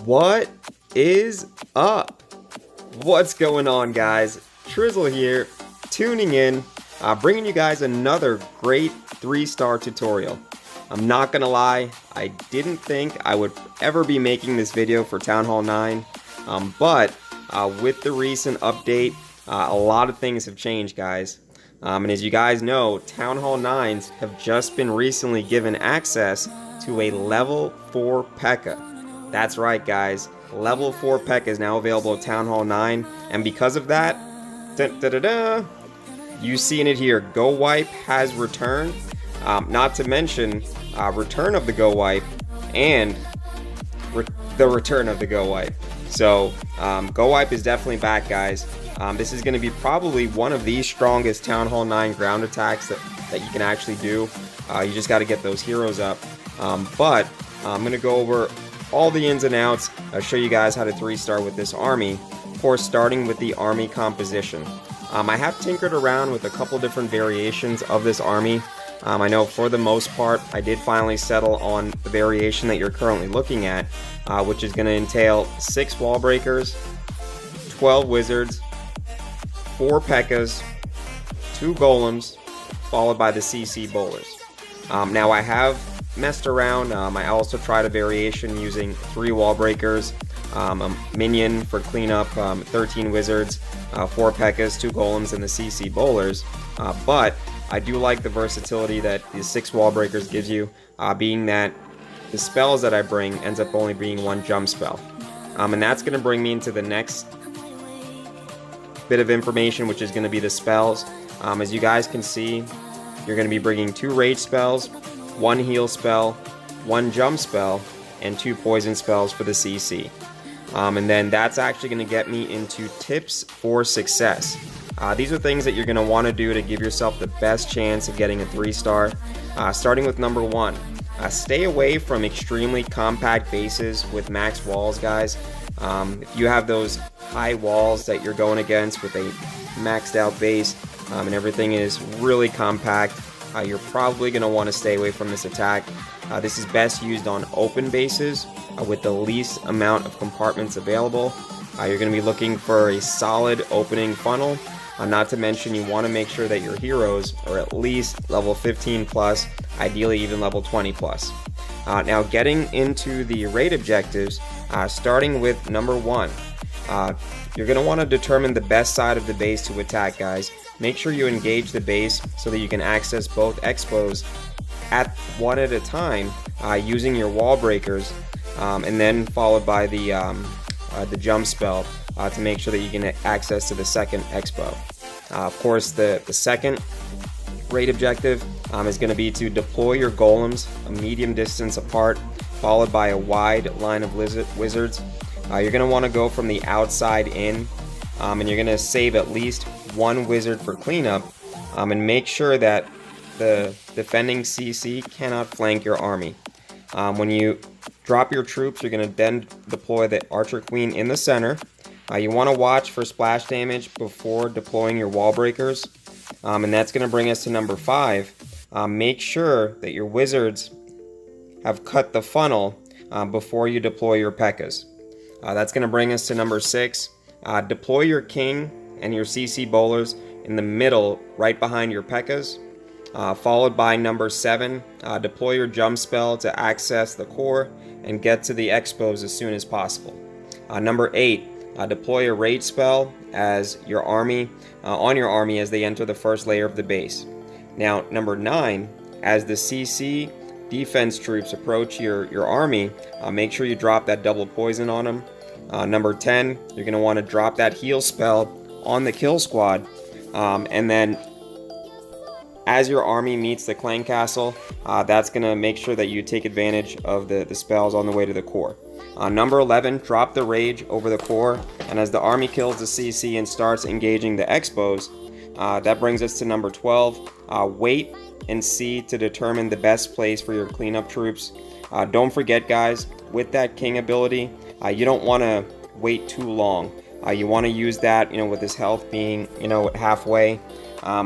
What is up? What's going on, guys? Trizzle here, tuning in, bringing you guys another great 3-star tutorial. I'm not gonna lie, I didn't think I would ever be making this video for Town Hall 9, but with the recent update, a lot of things have changed, guys. And as you guys know, Town Hall 9s have just been recently given access to a level 4 Pekka. That's right, guys. Level 4 Pekka is now available at Town Hall 9, and because of that, you seen it here. GoWiPe has returned. Not to mention return of the GoWiPe and the return of the GoWiPe. So GoWiPe is definitely back, guys. This is going to be probably one of the strongest Town Hall 9 ground attacks that you can actually do. You just got to get those heroes up. But I'm going to go over all the ins and outs. I'll show you guys how to 3-star with this army. Of course, starting with the army composition. I have tinkered around with a couple different variations of this army. I know for the most part, I did finally settle on the variation that you're currently looking at, which is going to entail 6 wallbreakers, 12 wizards, 4 Pekkas, 2 golems, followed by the CC bowlers. Now I have messed around. I also tried a variation using 3 wallbreakers, a minion for cleanup, 13 wizards, 4 Pekkas, 2 golems, and the CC bowlers. But I do like the versatility that the 6 wallbreakers gives you, being that the spells that I bring ends up only being 1 jump spell. And that's going to bring me into the next bit of information, which is going to be the spells. As you guys can see, you're going to be bringing 2 rage spells, 1 heal spell, 1 jump spell, and 2 poison spells for the CC. And then that's actually going to get me into tips for success. These are things that you're going to want to do to give yourself the best chance of getting a 3-star. Starting with number 1. Stay away from extremely compact bases with max walls, guys. If you have those high walls that you're going against with a maxed out base and everything is really compact, you're probably going to want to stay away from this attack. This is best used on open bases with the least amount of compartments available. You're going to be looking for a solid opening funnel. Not to mention, you want to make sure that your heroes are at least level 15 plus, ideally even level 20 plus. Now getting into the raid objectives, starting with number 1. You're going to want to determine the best side of the base to attack, guys. Make sure you engage the base so that you can access both xbows at one at a time using your wall breakers, and then followed by the jump spell to make sure that you can access to the second expo. Of course, the second raid objective is going to be to deploy your golems a medium distance apart, followed by a wide line of wizards. You're going to want to go from the outside in, and you're going to save at least 1 wizard for cleanup, and make sure that the defending CC cannot flank your army. When you drop your troops, you're going to then deploy the archer queen in the center. You want to watch for splash damage before deploying your wall breakers, and that's going to bring us to number 5. Make sure that your wizards have cut the funnel before you deploy your Pekkas. That's going to bring us to number 6. Deploy your king and your CC bowlers in the middle, right behind your Pekkas. Followed by number 7. Deploy your jump spell to access the core and get to the xbows as soon as possible. Number 8. Deploy a rage spell as your army on your army as they enter the first layer of the base. Now, number 9. As the CC defense troops approach your army, make sure you drop that double poison on them. Number 10, you're going to want to drop that heal spell on the kill squad, and then as your army meets the clan castle, that's going to make sure that you take advantage of the spells on the way to the core. Number 11, drop the rage over the core, and as the army kills the CC and starts engaging the xbows, that brings us to number 12. Wait and see to determine the best place for your cleanup troops. Don't forget, guys, with that king ability, you don't want to wait too long. You want to use that, with his health being, halfway.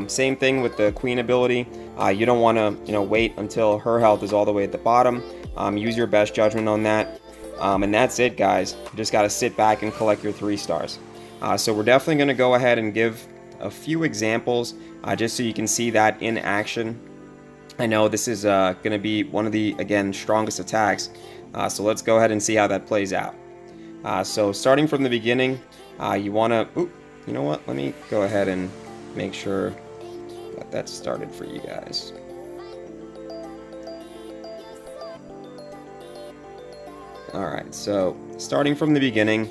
Same thing with the queen ability. You don't want to, wait until her health is all the way at the bottom. Use your best judgment on that. And that's it, guys. You just got to sit back and collect your 3 stars. So we're definitely going to go ahead and give a few examples just so you can see that in action. I know this is going to be one of the, again, strongest attacks. So let's go ahead and see how that plays out. So starting from the beginning, you want to, you know what, let me go ahead and make sure that that's started for you guys. Alright, so starting from the beginning,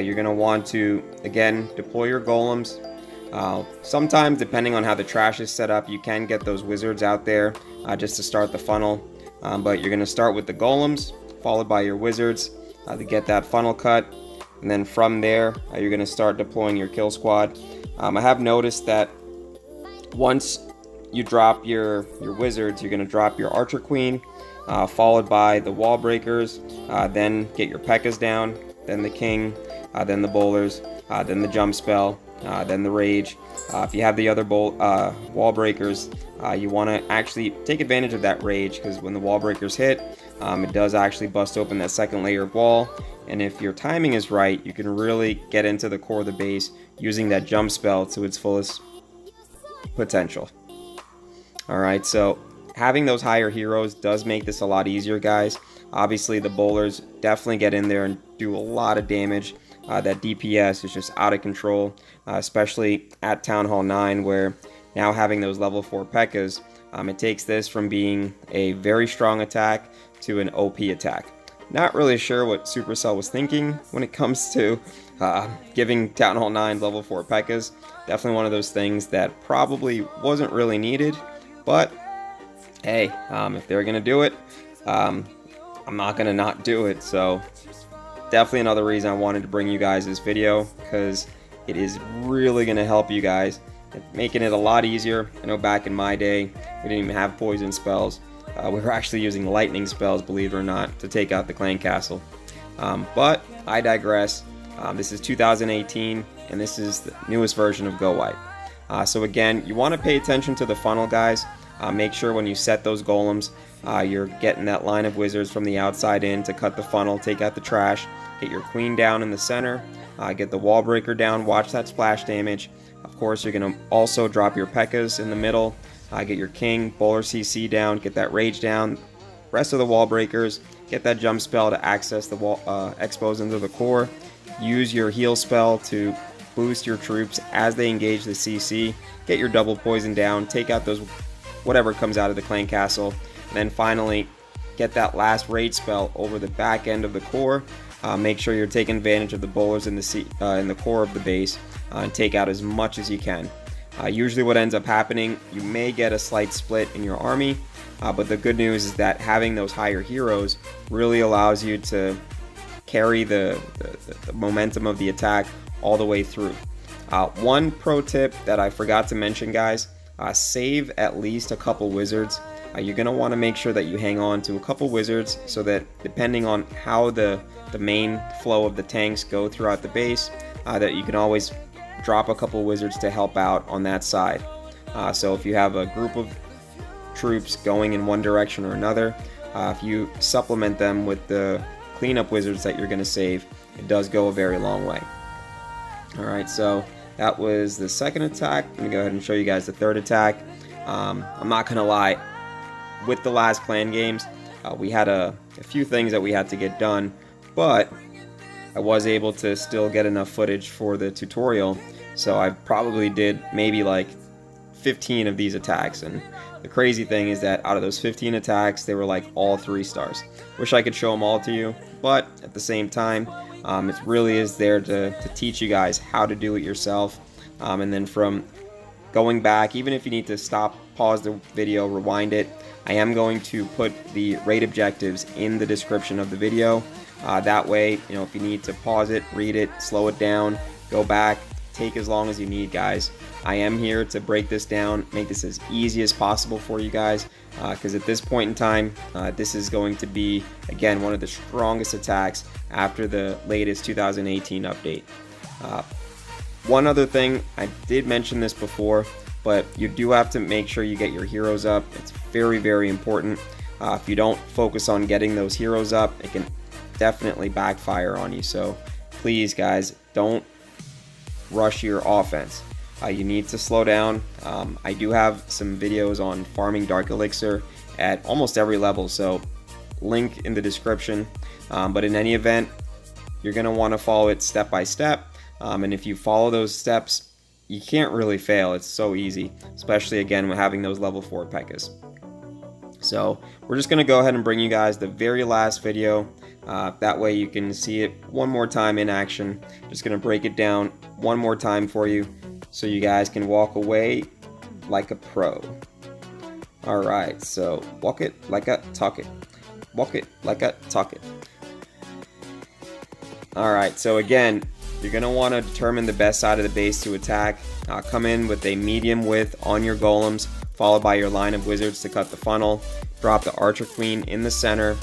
you're going to want to, again, deploy your golems. Sometimes, depending on how the trash is set up, you can get those wizards out there just to start the funnel. But you're going to start with the golems, followed by your wizards to get that funnel cut. And then from there, you're going to start deploying your kill squad. I have noticed that once you drop your wizards, you're going to drop your archer queen, followed by the wall breakers, then get your Pekkas down, then the king, then the bowlers, then the jump spell, then the rage. If you have the other wall breakers, you want to actually take advantage of that rage, because when the wall breakers hit, it does actually bust open that second layer of wall. And if your timing is right, you can really get into the core of the base using that jump spell to its fullest potential. Alright, so having those higher heroes does make this a lot easier, guys. Obviously, the bowlers definitely get in there and do a lot of damage. That DPS is just out of control, especially at Town Hall 9, where now having those level 4 Pekkas, it takes this from being a very strong attack to an OP attack. Not really sure what Supercell was thinking when it comes to giving Town Hall 9 level 4 Pekkas. Definitely one of those things that probably wasn't really needed, but hey, if they're gonna do it, I'm not gonna not do it. So definitely another reason I wanted to bring you guys this video, because it is really gonna help you guys, making it a lot easier. I know back in my day, we didn't even have poison spells. We were actually using lightning spells, believe it or not, to take out the clan castle. But I digress. This is 2018, and this is the newest version of GoWiPe. So again, you want to pay attention to the funnel, guys. Make sure when you set those golems, you're getting that line of wizards from the outside in to cut the funnel, take out the trash, get your queen down in the center, get the wall breaker down, watch that splash damage. Of course, you're going to also drop your Pekkas in the middle, get your king, bowler CC down, get that rage down, rest of the wall breakers, get that jump spell to access the wall, xbows into the core, use your heal spell to boost your troops as they engage the CC, get your double poison down, take out those whatever comes out of the clan castle, and then finally get that last rage spell over the back end of the core. Make sure you're taking advantage of the bowlers in the core of the base, and take out as much as you can. Usually what ends up happening, you may get a slight split in your army, but the good news is that having those higher heroes really allows you to carry the momentum of the attack all the way through. One pro tip that I forgot to mention, guys, save at least a couple wizards. You're going to want to make sure that you hang on to a couple wizards, so that depending on how the main flow of the tanks go throughout the base, that you can always drop a couple wizards to help out on that side. So if you have a group of troops going in one direction or another, if you supplement them with the cleanup wizards that you're going to save, it does go a very long way. Alright, so that was the second attack. Let me go ahead and show you guys the third attack. I'm not going to lie, with the last clan games, we had a few things that we had to get done, but I was able to still get enough footage for the tutorial, so I probably did maybe like 15 of these attacks. And the crazy thing is that out of those 15 attacks, they were like all 3 stars. Wish I could show them all to you, but at the same time, it really is there to teach you guys how to do it yourself. And then from going back, even if you need to stop, pause the video, rewind it, I am going to put the raid objectives in the description of the video. That way, you know, if you need to pause it, read it, slow it down, go back, take as long as you need, guys. I am here to break this down, make this as easy as possible for you guys, because at this point in time, this is going to be, again, one of the strongest attacks after the latest 2018 update. One other thing, I did mention this before, but you do have to make sure you get your heroes up. It's very, very important. If you don't focus on getting those heroes up, it can definitely backfire on you. So please guys, don't rush your offense. You need to slow down. I do have some videos on farming Dark Elixir at almost every level, so link in the description. But in any event, you're going to want to follow it step by step. And if you follow those steps, you can't really fail. It's so easy, especially again with having those level 4 Pekkas. So we're just going to go ahead and bring you guys the very last video. That way you can see it one more time in action. Just going to break it down one more time for you so you guys can walk away like a pro. Alright, so walk it like a talk it. Walk it like a talk it. Alright, so again, you're going to want to determine the best side of the base to attack. Come in with a medium width on your golems, followed by your line of wizards to cut the funnel. Drop the archer queen in the center,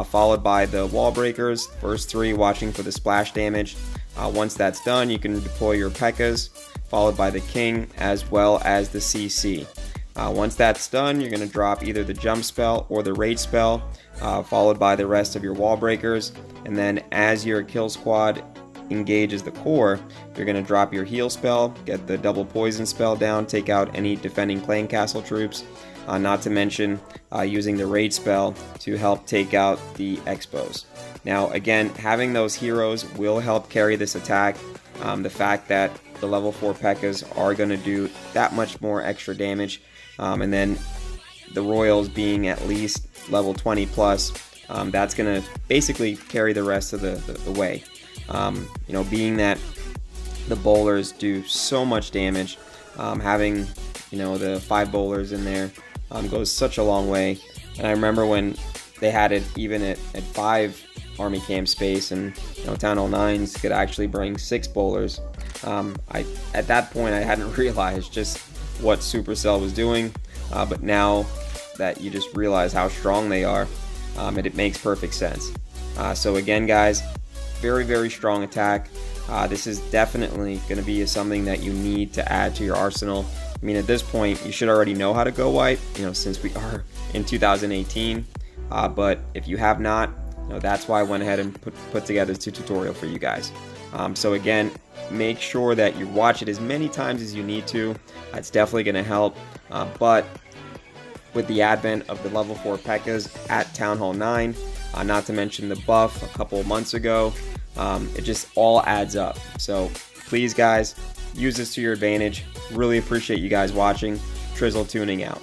followed by the wall breakers, first 3 watching for the splash damage. Once that's done, you can deploy your Pekkas, followed by the king as well as the CC. Once that's done, you're going to drop either the jump spell or the rage spell, followed by the rest of your wall breakers. And then as your kill squad engages the core, you're going to drop your heal spell, get the double poison spell down, take out any defending clan castle troops, not to mention using the rage spell to help take out the xbows. Now again, having those heroes will help carry this attack. The fact that the level 4 Pekkas are going to do that much more extra damage, and then the royals being at least level 20 plus, that's going to basically carry the rest of the way. You know, being that the bowlers do so much damage, having, you know, the 5 bowlers in there goes such a long way. And I remember when they had it even at 5 army camp space, and you know, Town Hall 9s could actually bring 6 bowlers. At that point I hadn't realized just what Supercell was doing, but now that you just realize how strong they are, it makes perfect sense. So again guys, very strong attack. This is definitely going to be something that you need to add to your arsenal. I mean, at this point you should already know how to GoWiPe, you know, since we are in 2018, but if you have not, you know, that's why I went ahead and put together this tutorial for you guys. So again, make sure that you watch it as many times as you need to. It's definitely going to help, but with the advent of the level 4 Pekkas at Town Hall 9, not to mention the buff a couple of months ago, it just all adds up. So please guys, use this to your advantage. Really appreciate you guys watching. Trizzle tuning out.